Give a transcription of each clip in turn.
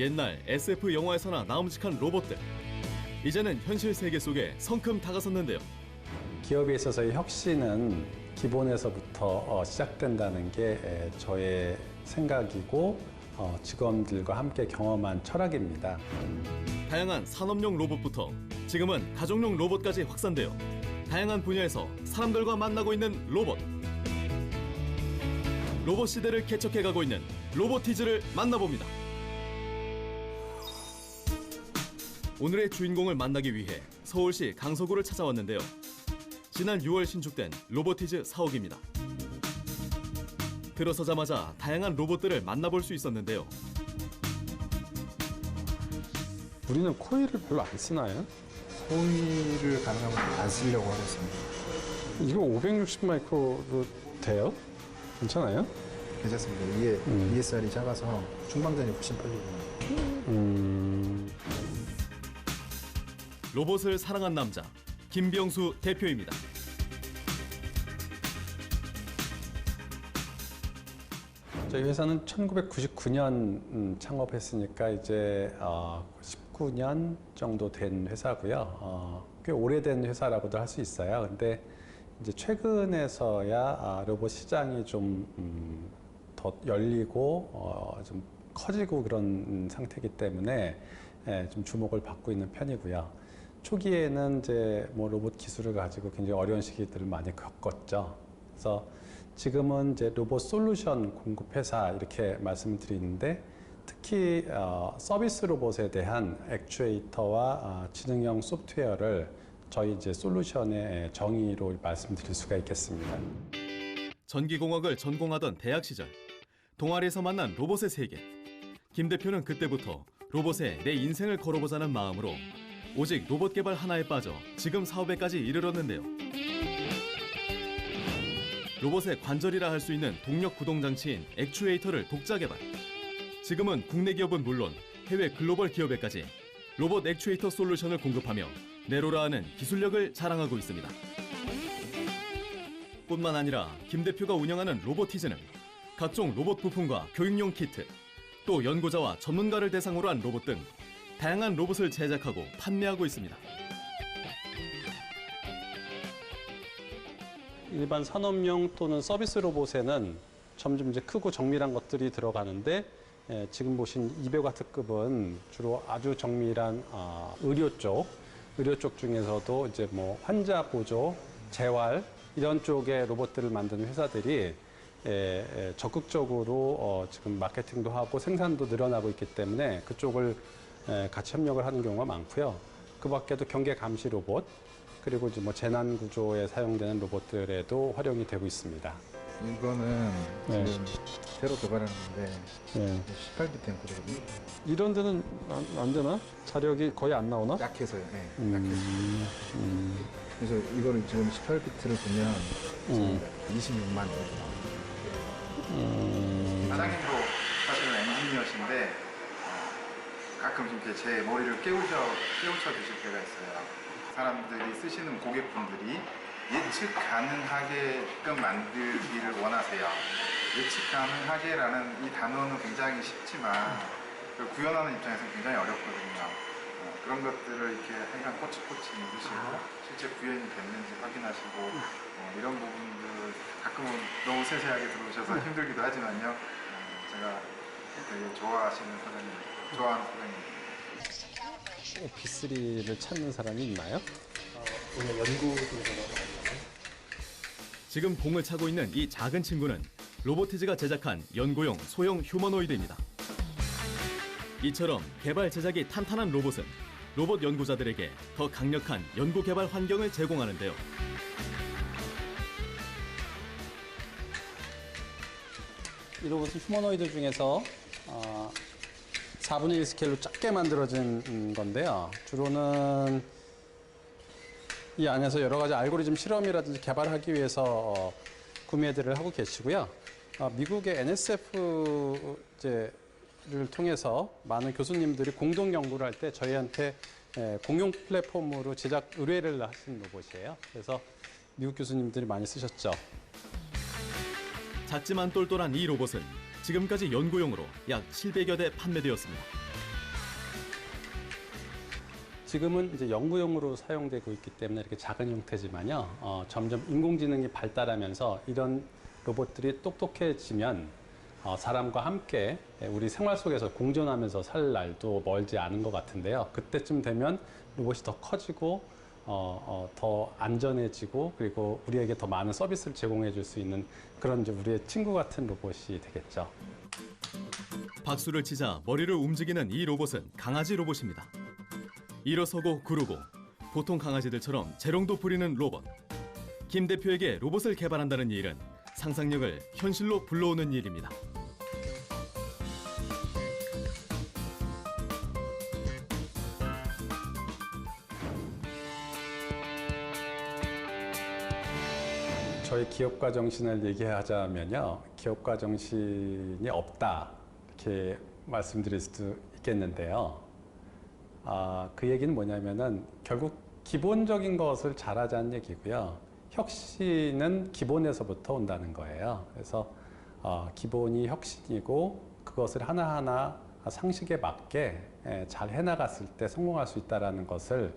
옛날 SF 영화에서나 나옴직한 로봇들. 이제는 현실 세계 속에 성큼 다가섰는데요. 기업에 있어서의 혁신은 기본에서부터 시작된다는 게 저의 생각이고 직원들과 함께 경험한 철학입니다. 다양한 산업용 로봇부터 지금은 가정용 로봇까지 확산되어 다양한 분야에서 사람들과 만나고 있는 로봇. 로봇 시대를 개척해가고 있는 로보티즈를 만나봅니다. 오늘의 주인공을 만나기 위해 서울시 강서구를 찾아왔는데요. 지난 6월 신축된 로보티즈 사옥입니다. 들어서자마자 다양한 로봇들을 만나볼 수 있었는데요. 우리는 코일을 별로 안 쓰나요? 코일을 가능하면 안 쓰려고 하고 있습니다. 이거 560 마이크로로 돼요? 괜찮아요? 괜찮습니다. 이게 ESR이 작아서 충방전이 훨씬 빨리고요. 로봇을 사랑한 남자 김병수 대표입니다. 저희 회사는 1999년 창업했으니까 이제 19년 정도 된 회사고요. 꽤 오래된 회사라고도 할 수 있어요. 근데 이제 최근에서야 로봇 시장이 좀 더 열리고 좀 커지고 그런 상태이기 때문에 좀 주목을 받고 있는 편이고요. 초기에는 이제 뭐 로봇 기술을 가지고 굉장히 어려운 시기들을 많이 겪었죠. 그래서 지금은 이제 로봇 솔루션 공급 회사 이렇게 말씀을 드리는데 특히 서비스 로봇에 대한 액추에이터와 지능형 소프트웨어를 저희 이제 솔루션의 정의로 말씀드릴 수가 있겠습니다. 전기공학을 전공하던 대학 시절 동아리에서 만난 로봇의 세계. 김 대표는 그때부터 로봇에 내 인생을 걸어보자는 마음으로 오직 로봇 개발 하나에 빠져 지금 사업에까지 이르렀는데요. 로봇의 관절이라 할 수 있는 동력 구동 장치인 액추에이터를 독자 개발. 지금은 국내 기업은 물론 해외 글로벌 기업에까지 로봇 액추에이터 솔루션을 공급하며 내로라 하는 기술력을 자랑하고 있습니다. 뿐만 아니라 김 대표가 운영하는 로보티즈는 각종 로봇 부품과 교육용 키트, 또 연구자와 전문가를 대상으로 한 로봇 등 다양한 로봇을 제작하고 판매하고 있습니다. 일반 산업용 또는 서비스 로봇에는 점점 이제 크고 정밀한 것들이 들어가는데 지금 보신 200와트급은 주로 아주 정밀한 의료 쪽 중에서도 이제 뭐 환자 보조, 재활 이런 쪽의 로봇들을 만드는 회사들이 적극적으로 지금 마케팅도 하고 생산도 늘어나고 있기 때문에 그쪽을 같이 협력을 하는 경우가 많고요. 그 밖에도 경계 감시 로봇 그리고 이제 뭐 재난 구조에 사용되는 로봇들에도 활용이 되고 있습니다. 이거는 네. 지금 새로 개발하는 건데 네. 18비트 앵커거든요. 이런 데는 안 되나? 자력이 거의 안 나오나? 약해서요. 네, 약해서. 그래서 이거를 지금 18비트를 보면 26만 정도 나옵니다. 사장님도 사실은 엔지니어신데 가끔 이렇게 제 머리를 깨우쳐 주실 때가 있어요. 사람들이 쓰시는 고객분들이 예측 가능하게끔 만들기를 원하세요. 예측 가능하게라는 이 단어는 굉장히 쉽지만 그걸 구현하는 입장에서는 굉장히 어렵거든요. 그런 것들을 이렇게 항상 꼬치꼬치 누르시고 실제 구현이 됐는지 확인하시고 이런 부분들 가끔은 너무 세세하게 들어오셔서 힘들기도 하지만요. 제가 되게 좋아하는 사장님. B3를 찾는 사람이 있나요? 오늘 연구 중에서 지금 봉을 차고 있는 이 작은 친구는 로보티즈가 제작한 연구용 소형 휴머노이드입니다. 이처럼 개발 제작이 탄탄한 로봇은 로봇 연구자들에게 더 강력한 연구 개발 환경을 제공하는데요. 이 로봇은 휴머노이드 중에서 4분의 1 스케일로 작게 만들어진 건데요. 주로는 이 안에서 여러 가지 알고리즘 실험이라든지 개발하기 위해서 구매들을 하고 계시고요. 미국의 NSF를 통해서 많은 교수님들이 공동 연구를 할 때 저희한테 공용 플랫폼으로 제작 의뢰를 하신 로봇이에요. 그래서 미국 교수님들이 많이 쓰셨죠. 작지만 똘똘한 이 로봇은 지금까지 연구용으로 약 700여 대 판매되었습니다. 지금은 이제 연구용으로 사용되고 있기 때문에 이렇게 작은 형태지만요. 점점 인공지능이 발달하면서 이런 로봇들이 똑똑해지면 사람과 함께 우리 생활 속에서 공존하면서 살 날도 멀지 않은 것 같은데요. 그때쯤 되면 로봇이 더 커지고 더 안전해지고 그리고 우리에게 더 많은 서비스를 제공해 줄 수 있는 그런 이제 우리의 친구 같은 로봇이 되겠죠. 박수를 치자 머리를 움직이는 이 로봇은 강아지 로봇입니다. 일어서고 구르고 보통 강아지들처럼 재롱도 부리는 로봇. 김 대표에게 로봇을 개발한다는 일은 상상력을 현실로 불러오는 일입니다. 저희 기업가 정신을 얘기하자면요. 기업가 정신이 없다. 이렇게 말씀드릴 수도 있겠는데요. 그 얘기는 뭐냐면은 결국 기본적인 것을 잘하자는 얘기고요. 혁신은 기본에서부터 온다는 거예요. 그래서 기본이 혁신이고 그것을 하나하나 상식에 맞게 잘 해나갔을 때 성공할 수 있다는 것을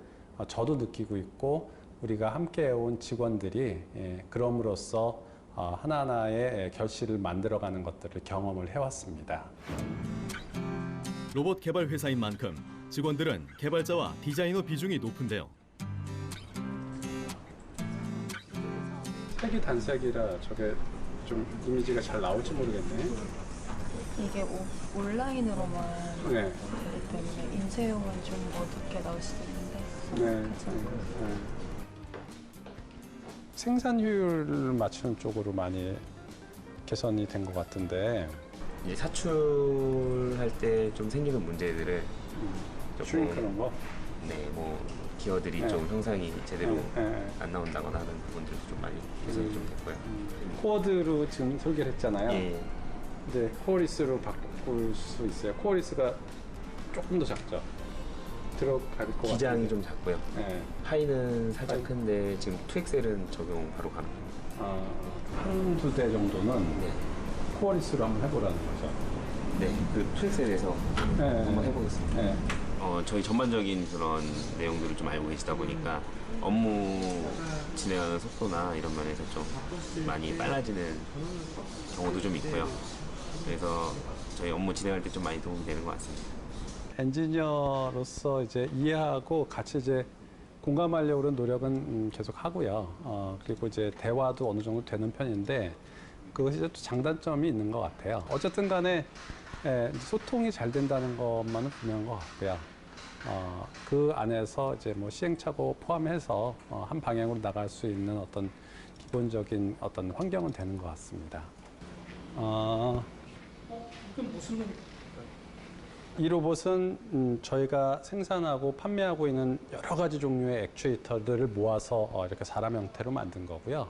저도 느끼고 있고 우리가 함께 해온 직원들이 그럼으로써 하나하나의 결실을 만들어가는 것들을 경험을 해왔습니다. 로봇 개발 회사인 만큼 직원들은 개발자와 디자이너 비중이 높은데요. 색이 단색이라 저게 좀 이미지가 잘 나올지 모르겠네. 이게 온라인으로만 네. 되기 때문에 인쇄용은 좀 어둡게 나올 수도 있는데 네. 생산 효율을 맞추는 쪽으로 많이 개선이 된 것 같은데 이제 사출할 때 좀 생기는 문제들을 슈링크는 거? 네, 뭐 기어들이 네. 좀 형상이 제대로 네. 안 나온다거나 하는 부분들도 좀 많이 개선이 좀 됐고요. 코어드로 지금 설계를 했잖아요. 예, 이제 코어리스로 바꿀 수 있어요. 코어리스가 조금 더 작죠. 들어갈 것 같아요. 기장이 좀 작고요. 네. 하이는 살짝 큰데 지금 2XL은 적용 바로 가능합니다. 한두 대 정도는 네, 코어리스로 한번 해보라는 거죠. 네, 그 2XL에서 네. 한번 해보겠습니다. 네. 저희 전반적인 그런 내용들을 좀 알고 계시다 보니까 업무 진행하는 속도나 이런 면에서 좀 많이 빨라지는 경우도 좀 있고요. 그래서 저희 업무 진행할 때 좀 많이 도움이 되는 것 같습니다. 엔지니어로서 이제 이해하고 같이 이제 공감하려고 하는 노력은 계속 하고요. 그리고 이제 대화도 어느 정도 되는 편인데 그것이 또 장단점이 있는 것 같아요. 어쨌든 간에 소통이 잘 된다는 것만은 분명한 것 같고요. 그 안에서 이제 뭐 시행착오 포함해서 한 방향으로 나갈 수 있는 어떤 기본적인 어떤 환경은 되는 것 같습니다. 이 로봇은 저희가 생산하고 판매하고 있는 여러 가지 종류의 액추에이터들을 모아서 이렇게 사람 형태로 만든 거고요.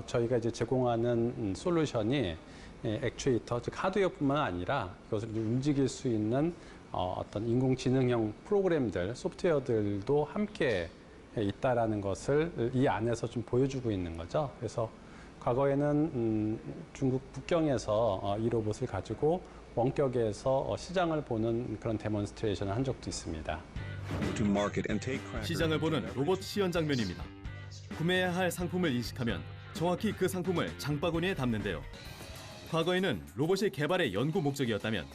저희가 이제 제공하는 솔루션이 액추에이터, 즉 하드웨어뿐만 아니라 이것을 움직일 수 있는 어떤 인공지능형 프로그램들, 소프트웨어들도 함께 있다라는 것을 이 안에서 좀 보여주고 있는 거죠. 그래서 과거에는 중국 북경에서 이 로봇을 가지고 원격에서 시장을 보는 그런 데몬스트레이션을 한 적도 있습니다. 시장을 보는 로봇 시연 장면입니다. 구매해야 할 상품을 인식하면 정확히 그 상품을 장바구니에 담는데요. 과거에는 로봇이 개발의 연구 목적이었다면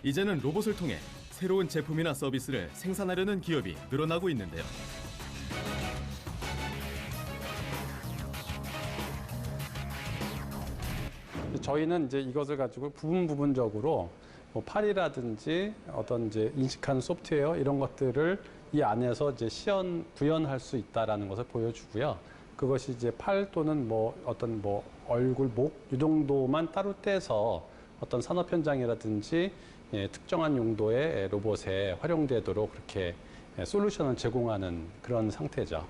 이제는 로봇을 통해 새로운 제품이나 서비스를 생산하려는 기업이 늘어나고 있는데요. 저희는 이제 이것을 가지고 부분적으로 뭐 팔이라든지 어떤 이제 인식하는 소프트웨어 이런 것들을 이 안에서 이제 구현할 수 있다라는 것을 보여주고요. 그것이 이제 팔 또는 뭐 어떤 뭐 얼굴, 목 이 정도만 따로 떼서 어떤 산업 현장이라든지 특정한 용도의 로봇에 활용되도록 그렇게 솔루션을 제공하는 그런 상태죠.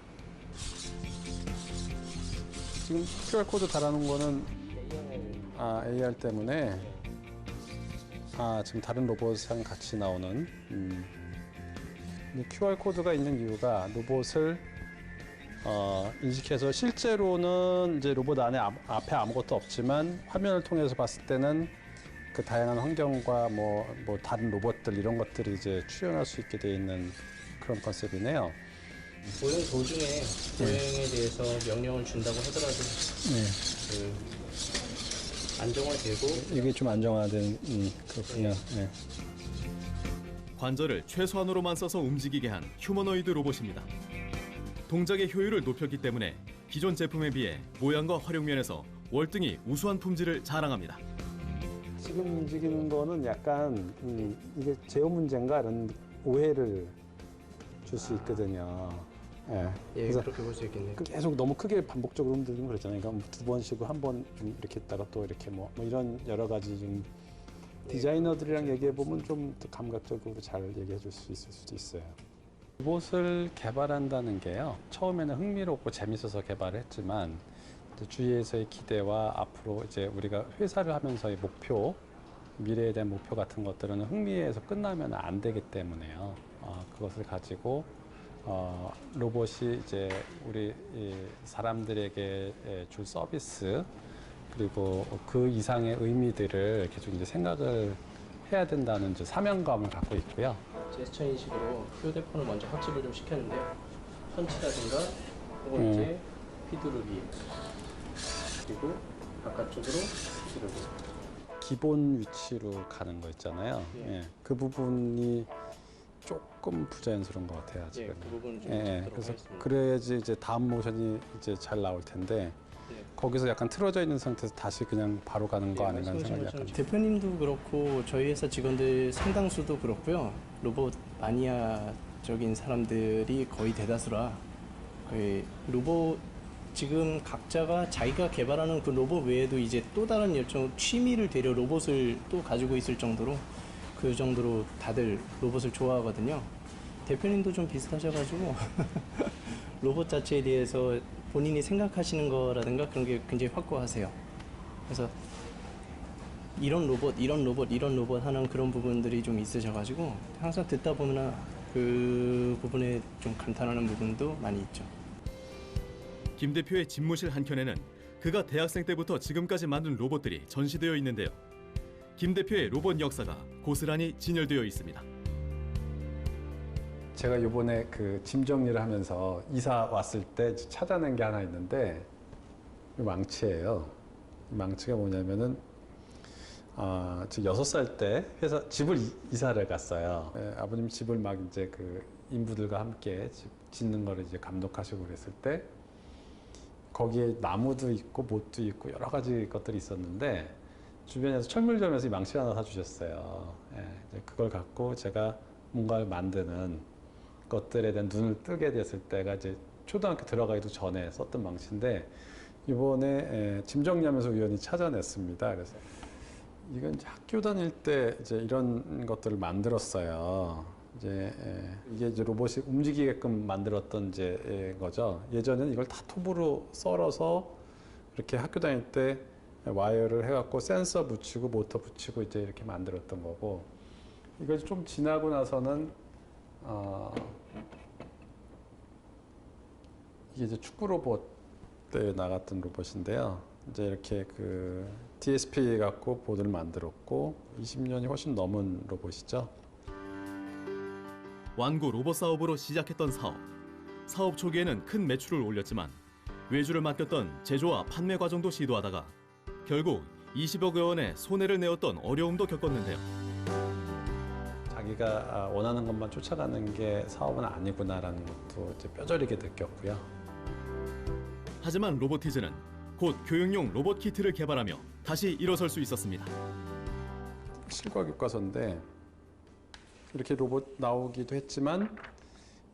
지금 QR코드 달아놓은 거는 AR 때문에 지금 다른 로봇이랑 같이 나오는 QR코드가 있는 이유가 로봇을 인식해서 실제로는 이제 로봇 안에 앞에 아무것도 없지만 화면을 통해서 봤을 때는 그 다양한 환경과 뭐 다른 로봇들 이런 것들이 이제 출현할 수 있게 돼 있는 그런 컨셉이네요. 보행 도중에 보행에 대해서 명령을 준다고 하더라도 그 안정화되고 이게 좀 안정화된 그렇군요. 네. 관절을 최소한으로만 써서 움직이게 한 휴머노이드 로봇입니다. 동작의 효율을 높였기 때문에 기존 제품에 비해 모양과 활용면에서 월등히 우수한 품질을 자랑합니다. 지금 움직이는 거는 약간 이게 제어 문제인가 이런 오해를 줄 수 있거든요. 예. 예, 그래서 그렇게 볼 수 있겠네요. 계속 너무 크게 반복적으로 흔들리면 그렇잖아요. 그러니까 두 번 쉬고 한 번 이렇게 있다가 또 이렇게 뭐 이런 여러 가지 좀 디자이너들이랑 얘기해 보면 좀 더 감각적으로 잘 얘기해 줄 수 있을 수도 있어요. 로봇을 개발한다는 게요. 처음에는 흥미롭고 재밌어서 개발했지만 주위에서의 기대와 앞으로 이제 우리가 회사를 하면서의 목표, 미래에 대한 목표 같은 것들은 흥미에서 끝나면 안 되기 때문에요. 그것을 가지고 로봇이 이제 우리 사람들에게 줄 서비스 그리고 그 이상의 의미들을 계속 이제 생각을 해야 된다는 이제 사명감을 갖고 있고요. 제스처 인식으로 휴대폰을 먼저 학습을 좀 시켰는데요. 펀치라든가 혹은 이제 휘두르기 그리고 바깥쪽으로 휘두르기. 기본 위치로 가는 거 있잖아요. 예. 예, 그 부분이 조금 부자연스러운 것 같아요. 예, 지금. 그 부분을 좀 예, 짚도록 그래서 하겠습니다. 그래야지 이제 다음 모션이 이제 잘 나올 텐데 예. 거기서 약간 틀어져 있는 상태에서 다시 그냥 바로 가는 거 아닌가 하는 생각이 약간 좀. 대표님도 그렇고 저희 회사 직원들 상당수도 그렇고요. 로봇 마니아적인 사람들이 거의 대다수라 거의 로봇 지금 각자가 자기가 개발하는 그 로봇 외에도 이제 또 다른 열정 취미를 되려 로봇을 또 가지고 있을 정도로 그 정도로 다들 로봇을 좋아하거든요. 대표님도 좀 비슷하셔가지고 로봇 자체에 대해서 본인이 생각하시는 거라든가 그런 게 굉장히 확고하세요. 그래서 이런 로봇 하는 그런 부분들이 좀 있으셔가지고 항상 듣다 보면 그 부분에 좀 감탄하는 부분도 많이 있죠. 김 대표의 집무실 한켠에는 그가 대학생 때부터 지금까지 만든 로봇들이 전시되어 있는데요. 김 대표의 로봇 역사가 고스란히 진열되어 있습니다. 제가 요번에 그 짐 정리를 하면서 이사 왔을 때 찾아낸 게 하나 있는데 이 망치예요. 이 망치가 뭐냐면은 저 6살 때 집을 이사를 갔어요. 예, 아버님 집을 막 이제 그 인부들과 함께 집 짓는 거를 이제 감독하시고 그랬을 때 거기에 나무도 있고 못도 있고 여러 가지 것들이 있었는데 주변에서 철물점에서 이 망치 하나 사주셨어요. 예, 이제 그걸 갖고 제가 뭔가를 만드는 것들에 대한 눈을 뜨게 됐을 때가 이제 초등학교 들어가기도 전에 썼던 망치인데 이번에 짐 정리하면서 우연히 찾아냈습니다. 그래서 이건 이제 학교 다닐 때 이제 이런 것들을 만들었어요. 이게 이제 로봇이 움직이게끔 만들었던 거죠. 예전에는 이걸 다 톱으로 썰어서 이렇게 학교 다닐 때 와이어를 해갖고 센서 붙이고 모터 붙이고 이제 이렇게 만들었던 거고 이걸 좀 지나고 나서는 이게 이제 축구 로봇에 나갔던 로봇인데요. 이제 이렇게 그 DSP 갖고 보드를 만들었고 20년이 훨씬 넘은 로봇이죠. 완구 로봇 사업으로 시작했던 사업 초기에는 큰 매출을 올렸지만 외주를 맡겼던 제조와 판매 과정도 시도하다가 결국 20억 원의 손해를 내었던 어려움도 겪었는데요. 자기가 원하는 것만 쫓아가는 게 사업은 아니구나라는 것도 이제 뼈저리게 느꼈고요. 하지만 로보티즈는 곧 교육용 로봇 키트를 개발하며 다시 일어설 수 있었습니다. 실과 교과서인데 이렇게 로봇 나오기도 했지만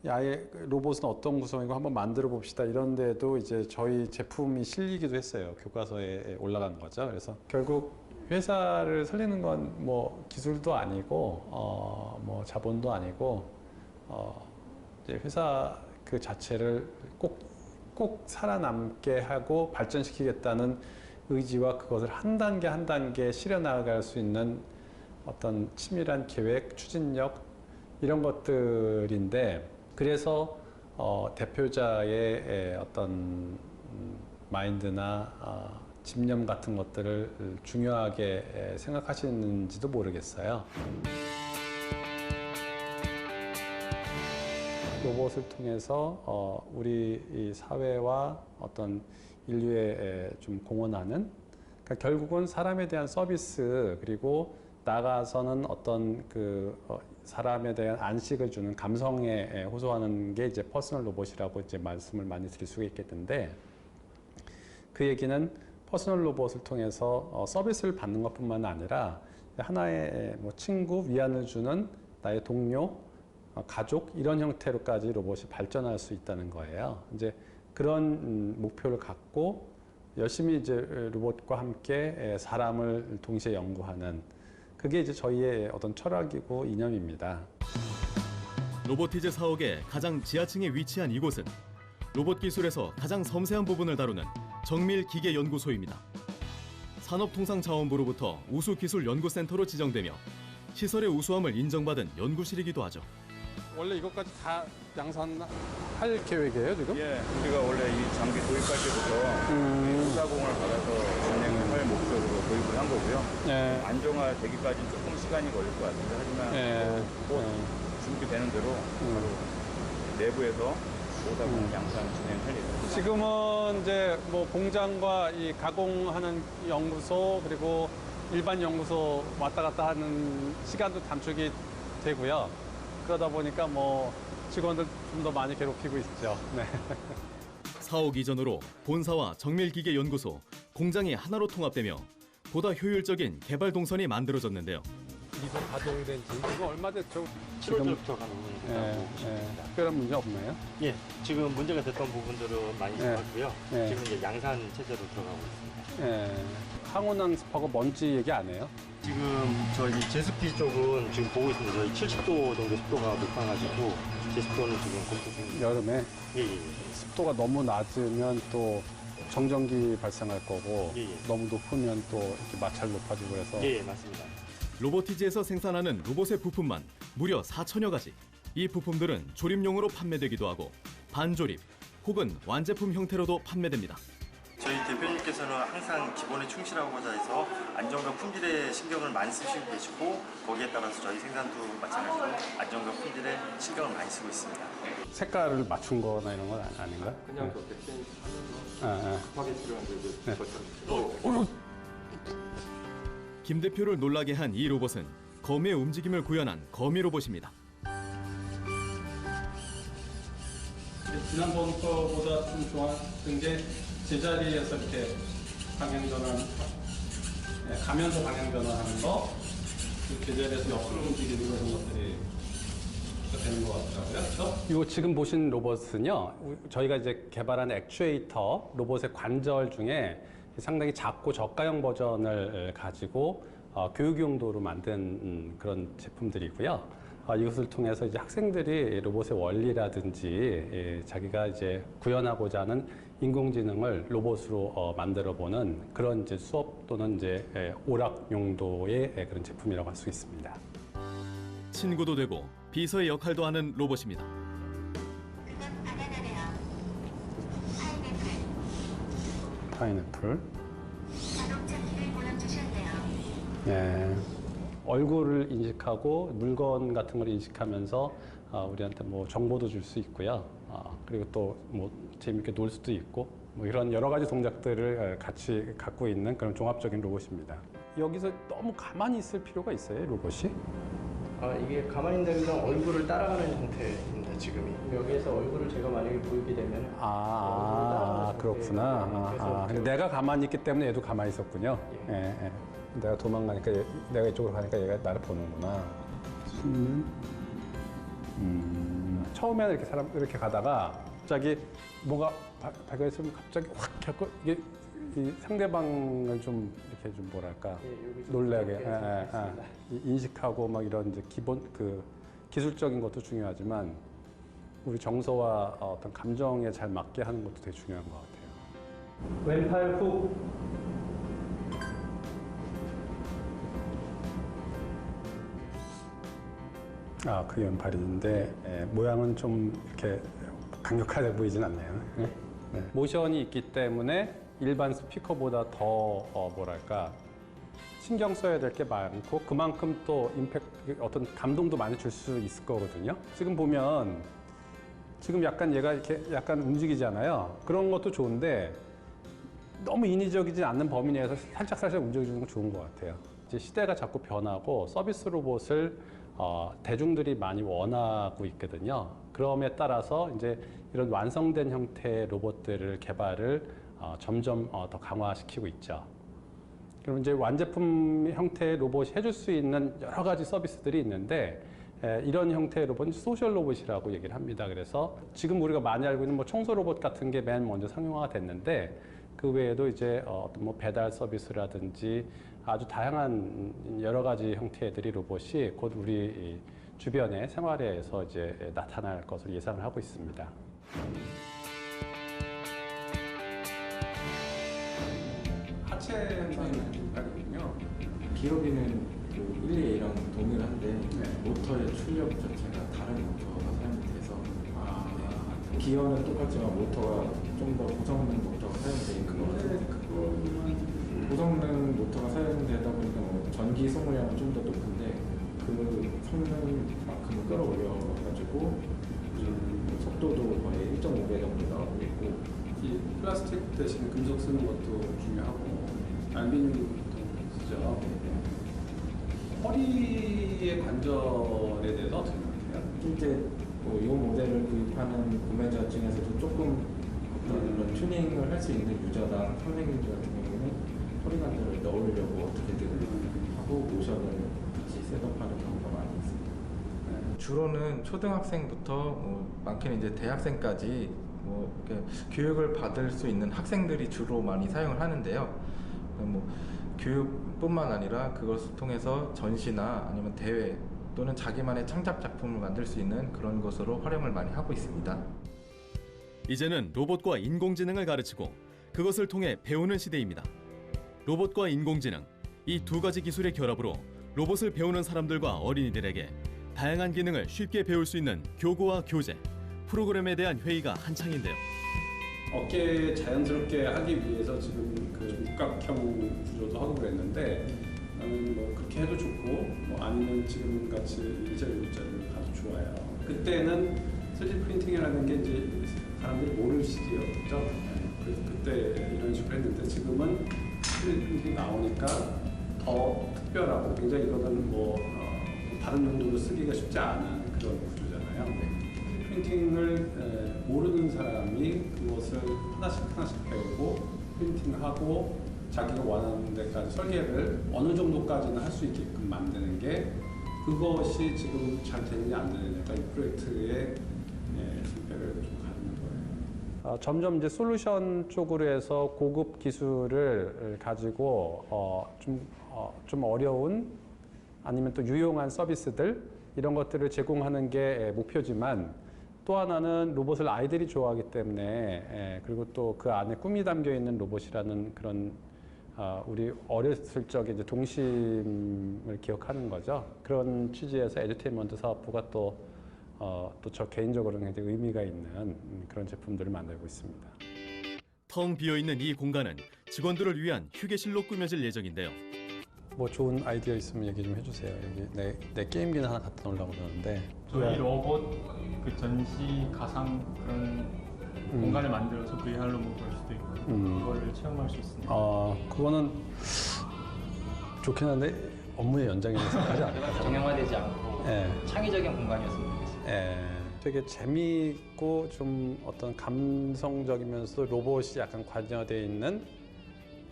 아예 로봇은 어떤 구성이고 한번 만들어 봅시다 이런 데도 이제 저희 제품이 실리기도 했어요. 교과서에 올라간 거죠. 그래서 결국 회사를 살리는 건 뭐 기술도 아니고 뭐 자본도 아니고 이제 회사 그 자체를 꼭 살아남게 하고 발전시키겠다는 의지와 그것을 한 단계 한 단계 실현 나아갈 수 있는 어떤 치밀한 계획, 추진력 이런 것들인데 그래서 대표자의 어떤 마인드나 집념 같은 것들을 중요하게 생각하시는지도 모르겠어요. 로봇을 통해서 우리 이 사회와 어떤 인류에 좀 공헌하는, 그러니까 결국은 사람에 대한 서비스, 그리고 나아가서는 어떤 사람에 대한 안식을 주는 감성에 호소하는 게 이제 퍼스널 로봇이라고 이제 말씀을 많이 드릴 수가 있겠는데, 그 얘기는 퍼스널 로봇을 통해서 서비스를 받는 것뿐만 아니라 하나의 뭐 친구, 위안을 주는 나의 동료, 가족 이런 형태로까지 로봇이 발전할 수 있다는 거예요. 이제 그런 목표를 갖고 열심히 이제 로봇과 함께 사람을 동시에 연구하는, 그게 이제 저희의 어떤 철학이고 이념입니다. 로보티즈 사옥의 가장 지하층에 위치한 이곳은 로봇 기술에서 가장 섬세한 부분을 다루는 정밀기계연구소입니다. 산업통상자원부로부터 우수기술연구센터로 지정되며 시설의 우수함을 인정받은 연구실이기도 하죠. 원래 이것까지 다 양산할 계획이에요, 지금? 예, 우리가 원래 이 장비 도입할 때부터 수사공을 받아서 진행을 할 목적으로 도입을 한 거고요. 네. 안정화되기까지는 조금 시간이 걸릴 것 같은데, 하지만 곧 준비되는 대로 내부에서 수사공 양산 진행할 예정입니다. 지금은 이제 뭐 공장과 이 가공하는 연구소, 그리고 일반 연구소 왔다 갔다 하는 시간도 단축이 되고요. 그러다 보니까 뭐 직원들 좀 더 많이 괴롭히고 있죠. 네. 사옥 이전으로 본사와 정밀기계연구소, 공장이 하나로 통합되며 보다 효율적인 개발 동선이 만들어졌는데요. 이거 가동된 지 이거 얼마 됐죠? 7월부터 가는 특별한 문제 없나요? 예, 지금 문제가 됐던 부분들은 많이 잡았고요. 네. 지금 이제 양산 체제로 들어가고 있습니다. 예. 항온항 습하고 먼지 얘기 안 해요? 지금 저희 제습기 쪽은 지금 보고 있습니다. 저희 70도 정도 습도가 높아가지고 제습도는 지금 검토 중입니다. 여름에 예. 습도가 너무 낮으면 또 정전기 발생할 거고, 예. 너무 높으면 또 이렇게 마찰 높아지고 그래서 예, 맞습니다. 로보티즈에서 생산하는 로봇의 부품만 무려 4천여 가지. 이 부품들은 조립용으로 판매되기도 하고 반조립 혹은 완제품 형태로도 판매됩니다. 저희 대표님께서는 항상 기본에 충실하고자 해서 안정과 품질에 신경을 많이 쓰시고 계시고, 거기에 따라서 저희 생산도 마찬가지로 안정과 품질에 신경을 많이 쓰고 있습니다. 색깔을 맞춘 거나 이런 건 아닌가? 그냥 그렇게 급하게 필요한데 김 대표를 놀라게 한 이 로봇은 거미의 움직임을 구현한 거미 로봇입니다. 지난번 거보다 좀 좋았던 게 제자리에서 이렇게 방향 전환, 가면서 방향 전환하는 거, 제자리에서 옆으로 움직이는 그런 것들이 되는 것 같더라고요. 그렇죠? 이거 지금 보신 로봇은요, 저희가 이제 개발한 액추에이터 로봇의 관절 중에 상당히 작고 저가형 버전을 가지고 교육 용도로 만든 그런 제품들이고요. 이것을 통해서 이제 학생들이 로봇의 원리라든지 자기가 이제 구현하고자 하는 인공지능을 로봇으로 만들어보는 그런 이제 수업 또는 이제 오락 용도의 그런 제품이라고 할 수 있습니다. 친구도 되고 비서의 역할도 하는 로봇입니다. 파인애플. 예. 얼굴을 인식하고 물건 같은 걸 인식하면서 우리한테 뭐 정보도 줄 수 있고요. 그리고 또 뭐 재밌게 놀 수도 있고 뭐 이런 여러 가지 동작들을 같이 갖고 있는 그런 종합적인 로봇입니다. 여기서 너무 가만히 있을 필요가 있어요, 로봇이? 이게 가만히 있다기보다 얼굴을 따라가는 형태입니다, 지금이. 여기에서 얼굴을 제가 만약에 보이게 되면 그렇구나. 근데 내가 가만히 있기 때문에 얘도 가만히 있었군요. 예. 내가 도망가니까 내가 이쪽으로 가니까 얘가 나를 보는구나. 처음에는 이렇게 이렇게 가다가 갑자기 뭐가 발견했으면 갑자기 확 하고 이게 이 상대방을 좀 이렇게 좀 뭐랄까 놀라게 인식하고 막 이런 이제 기본 기술적인 것도 중요하지만 우리 정서와 어떤 감정에 잘 맞게 하는 것도 되게 중요한 것 같아요. 왼팔 훅. 그 왼팔인데 모양은 좀 이렇게 강력하게 보이진 않네요. 네. 모션이 있기 때문에 일반 스피커보다 더 뭐랄까 신경 써야 될 게 많고 그만큼 또 임팩트 어떤 감동도 많이 줄 수 있을 거거든요. 지금 보면 지금 약간 얘가 이렇게 약간 움직이잖아요. 그런 것도 좋은데 너무 인위적이지 않는 범위 내에서 살짝 움직여주는 건 좋은 것 같아요. 이제 시대가 자꾸 변하고 서비스 로봇을 대중들이 많이 원하고 있거든요. 그럼에 따라서 이제 이런 완성된 형태의 로봇들을 개발을 점점 더 강화시키고 있죠. 그럼 이제 완제품 형태의 로봇이 해줄 수 있는 여러 가지 서비스들이 있는데 이런 형태의 로봇은 소셜 로봇이라고 얘기를 합니다. 그래서 지금 우리가 많이 알고 있는 뭐 청소 로봇 같은 게 맨 먼저 상용화가 됐는데 그 외에도 이제 어떤 뭐 배달 서비스라든지 아주 다양한 여러 가지 형태들이 로봇이 곧 우리 주변의 생활에서 이제 나타날 것으로 예상을 하고 있습니다. 하체 현상이거든요. 기어비는 그 1.2A랑 동일한데 모터의 출력 자체가 다른 모터가 사용돼서 기어는 똑같지만 모터가 좀 더 고성능 모터가 사용되어 있는 것 같아요. 고성능 모터가 사용되다 보니까 뭐 전기 소모량은 좀 더 높은데 그 성능만큼은 끌어올려가지고 속도도 거의 1.5배 정도 나오고 있고 이 플라스틱 대신 금속 쓰는 것도 중요하고 알루미늄도 쓰죠. 허리의 관절에 대해서 어떻게 생각해요? 실제 이 모델을 구입하는 구매자 중에서도 조금 어떤 이런 튜닝을 할 수 있는 유저당 선생님들 같은 경우는 허리 관절을 넣으려고 어떻게든 하고 모션을 같이 셋업하는 경우가 많이 있습니다. 주로는 초등학생부터 많게는 이제 대학생까지 이렇게 교육을 받을 수 있는 학생들이 주로 많이 사용을 하는데요. 교육뿐만 아니라 그것을 통해서 전시나 아니면 대회 또는 자기만의 창작 작품을 만들 수 있는 그런 것으로 활용을 많이 하고 있습니다. 이제는 로봇과 인공지능을 가르치고 그것을 통해 배우는 시대입니다. 로봇과 인공지능, 이 두 가지 기술의 결합으로 로봇을 배우는 사람들과 어린이들에게 다양한 기능을 쉽게 배울 수 있는 교구와 교재, 프로그램에 대한 회의가 한창인데요. 어깨 자연스럽게 하기 위해서 지금 그 육각형 구조도 하고 그랬는데 나는 뭐 그렇게 해도 좋고 뭐 아니면 지금 같이 일자리 가도 좋아요. 그때는 3D 프린팅이라는 게 이제 사람들이 모르는 시기였죠. 그래서 그때 이런 식으로 했는데 지금은 3D 프린팅이 나오니까 더 특별하고 굉장히 이거는 뭐 다른 용도로 쓰기가 쉽지 않은 그런 구조잖아요. 3D 프린팅을 모르는 사람이 그것을 하나씩 배우고 프린팅하고 자기가 원하는 데까지 설계를 어느 정도까지는 할 수 있게끔 만드는 게 그것이 지금 잘 되느냐 안 되느냐가 이 프로젝트의 승패를 좀 가는 거예요. 점점 이제 솔루션 쪽으로 해서 고급 기술을 가지고 좀 어려운 아니면 또 유용한 서비스들 이런 것들을 제공하는 게 목표지만 또 하나는 로봇을 아이들이 좋아하기 때문에 그리고 또 그 안에 꿈이 담겨 있는 로봇이라는 그런 우리 어렸을 적에 이제 동심을 기억하는 거죠. 그런 취지에서 에듀테인먼트 사업부가 또 저 개인적으로는 굉장히 의미가 있는 그런 제품들을 만들고 있습니다. 텅 비어있는 이 공간은 직원들을 위한 휴게실로 꾸며질 예정인데요. 뭐 좋은 아이디어 있으면 얘기 좀 해주세요. 여기 내 게임기는 하나 갖다 놓으려고 그러는데 저희 로봇 그 전시 가상 그런 공간을 만들어서 VR로 볼 수도 있고 그거를 체험할 수 있습니다. 그거는 좋긴 한데 업무의 연장이라고 생각하지 않을까요? 정형화되지 않고 창의적인 공간이었으면 좋겠습니다. 되게 재미있고 좀 어떤 감성적이면서도 로봇이 약간 관여되어 있는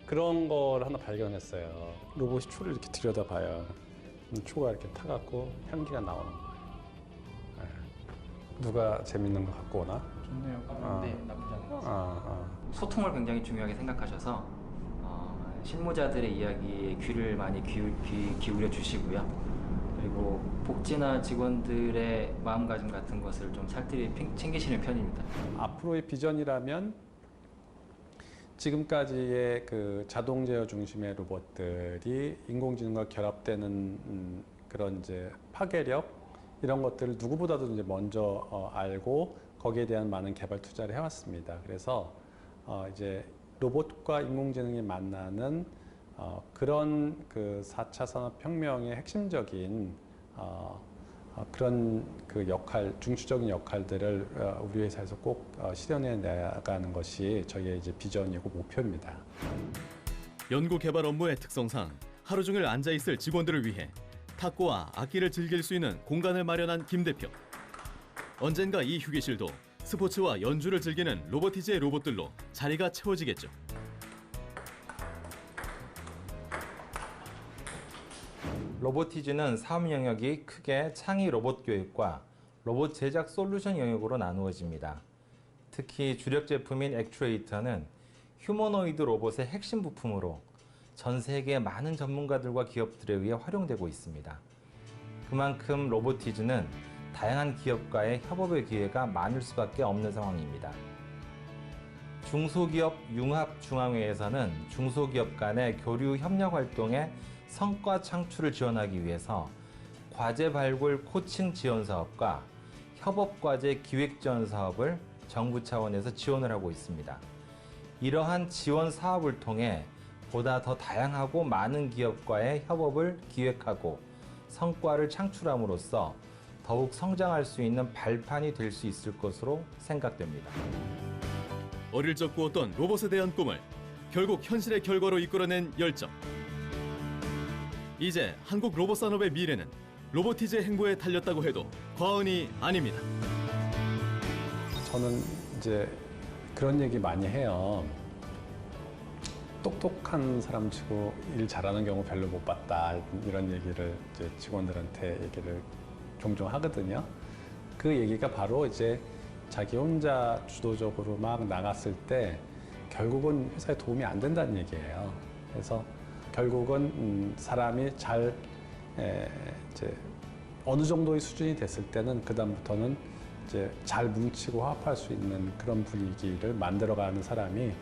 그런 걸 하나 발견했어요. 로봇이 초를 이렇게 들여다봐요. 초가 이렇게 타갖고 향기가 나오는 거예요. 누가 재밌는 거 갖고 오나? 좋네요. 네, 나쁘지 않아요. 소통을 굉장히 중요하게 생각하셔서 실무자들의 이야기에 귀를 많이 기울여 주시고요. 그리고 복지나 직원들의 마음가짐 같은 것을 좀 살뜰히 챙기시는 편입니다. 앞으로의 비전이라면 지금까지의 그 자동 제어 중심의 로봇들이 인공지능과 결합되는 그런 이제 파괴력 이런 것들을 누구보다도 이제 먼저 알고 거기에 대한 많은 개발 투자를 해왔습니다. 그래서 이제 로봇과 인공지능이 만나는 그런 그 4차 산업혁명의 핵심적인 그런 그 역할, 중추적인 역할들을 우리 회사에서 꼭 실현해 나가는 것이 저희의 이제 비전이고 목표입니다. 연구 개발 업무의 특성상 하루 종일 앉아 있을 직원들을 위해 탁구와 악기를 즐길 수 있는 공간을 마련한 김 대표. 언젠가 이 휴게실도 스포츠와 연주를 즐기는 로보티즈의 로봇들로 자리가 채워지겠죠. 로보티즈는 사업 영역이 크게 창의 로봇 교육과 로봇 제작 솔루션 영역으로 나누어집니다. 특히 주력 제품인 액추에이터는 휴머노이드 로봇의 핵심 부품으로 전 세계 많은 전문가들과 기업들에 의해 활용되고 있습니다. 그만큼 로보티즈는 다양한 기업과의 협업의 기회가 많을 수밖에 없는 상황입니다. 중소기업 융합중앙회에서는 중소기업 간의 교류 협력 활동에 성과 창출을 지원하기 위해서 과제 발굴 코칭 지원 사업과 협업과제 기획 지원 사업을 정부 차원에서 지원을 하고 있습니다. 이러한 지원 사업을 통해 보다 더 다양하고 많은 기업과의 협업을 기획하고 성과를 창출함으로써 더욱 성장할 수 있는 발판이 될 수 있을 것으로 생각됩니다. 어릴 적 꾸었던 로봇에 대한 꿈을 결국 현실의 결과로 이끌어낸 열정. 이제 한국 로봇 산업의 미래는 로보티즈의 행보에 달렸다고 해도 과언이 아닙니다. 저는 이제 그런 얘기 많이 해요. 똑똑한 사람 치고 일 잘하는 경우 별로 못 봤다, 이런 얘기를 이제 직원들한테 얘기를 종종 하거든요. 그 얘기가 바로 이제 자기 혼자 주도적으로 막 나갔을 때 결국은 회사에 도움이 안 된다는 얘기예요. 그래서 결국은 사람이 잘 이제 어느 정도의 수준이 됐을 때는 그 다음부터는 이제 잘 뭉치고 화합할 수 있는 그런 분위기를 만들어가는 사람이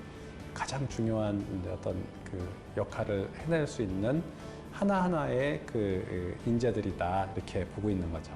가장 중요한 어떤 그 역할을 해낼 수 있는 하나하나의 그 인재들이다, 이렇게 보고 있는 거죠.